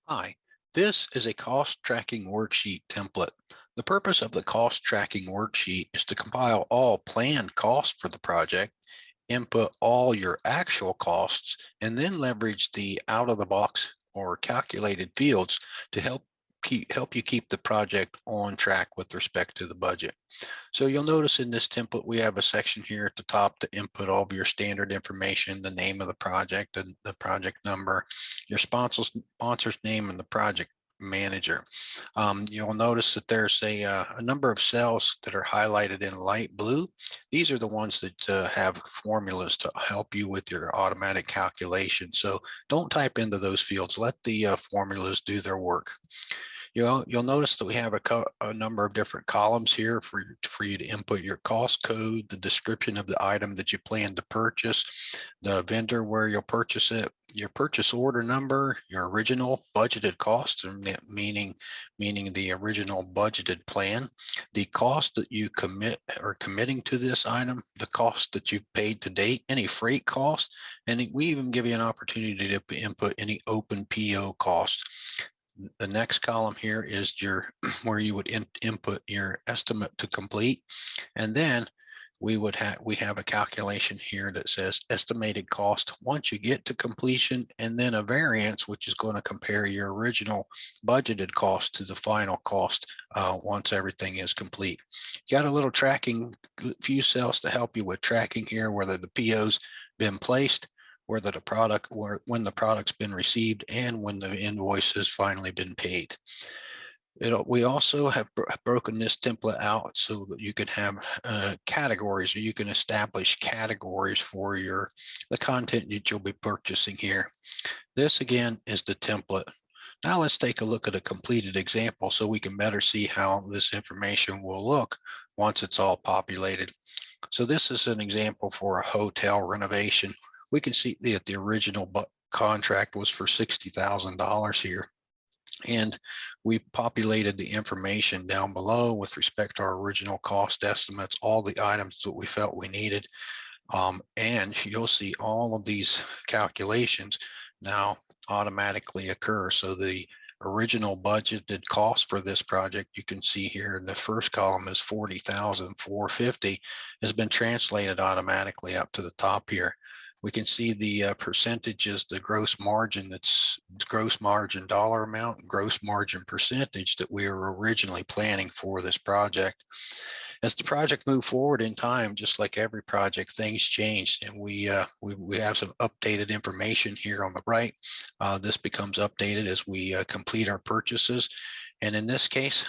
Hi, this is a cost tracking worksheet template. The purpose of the cost tracking worksheet is to compile all planned costs for the project, input all your actual costs, and then leverage the out of the box or calculated fields to help you keep the project on track with respect to the budget. So you'll notice in this template, we have a section here at the top to input all of your standard information, the name of the project and the project number, your sponsor's name and the project manager. You'll notice that there's a number of cells that are highlighted in light blue. These are the ones that have formulas to help you with your automatic calculation. So don't type into those fields. Let the formulas do their work. You'll notice that we have a number of different columns here for you to input your cost code, the description of the item that you plan to purchase, the vendor where you'll purchase it, your purchase order number, your original budgeted cost, meaning the original budgeted plan, the cost that you committing to this item, the cost that you've paid to date, any freight cost, and we even give you an opportunity to input any open PO cost. The next column here is your where you would input your estimate to complete, and then we have a calculation here that says estimated cost once you get to completion, and then a variance, which is going to compare your original budgeted cost to the final cost once everything is complete. You got a little tracking, few cells to help you with tracking here, whether the PO's been placed, whether the product, when the product's been received, and when the invoice has finally been paid. We also have broken this template out so that you can have categories, or you can establish categories for the content that you'll be purchasing here. This again is the template. Now let's take a look at a completed example so we can better see how this information will look once it's all populated. So this is an example for a hotel renovation. We can see that the original contract was for $60,000 here. And we populated the information down below with respect to our original cost estimates, all the items that we felt we needed. And you'll see all of these calculations now automatically occur. So the original budgeted cost for this project, you can see here in the first column is 40,450, has been translated automatically up to the top here. We can see the percentages, the gross margin, that's gross margin dollar amount, and gross margin percentage that we were originally planning for this project. As the project moved forward in time, just like every project, things changed, and we have some updated information here on the right. This becomes updated as we complete our purchases. And in this case,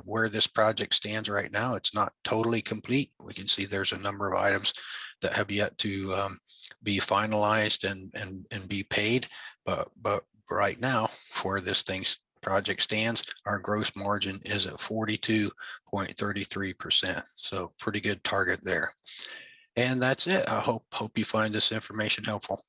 where this project stands right now, it's not totally complete. We can see there's a number of items that have yet to be finalized and be paid. But right now, where this project stands, our gross margin is at 42.33%. So pretty good target there. And that's it. I hope you find this information helpful.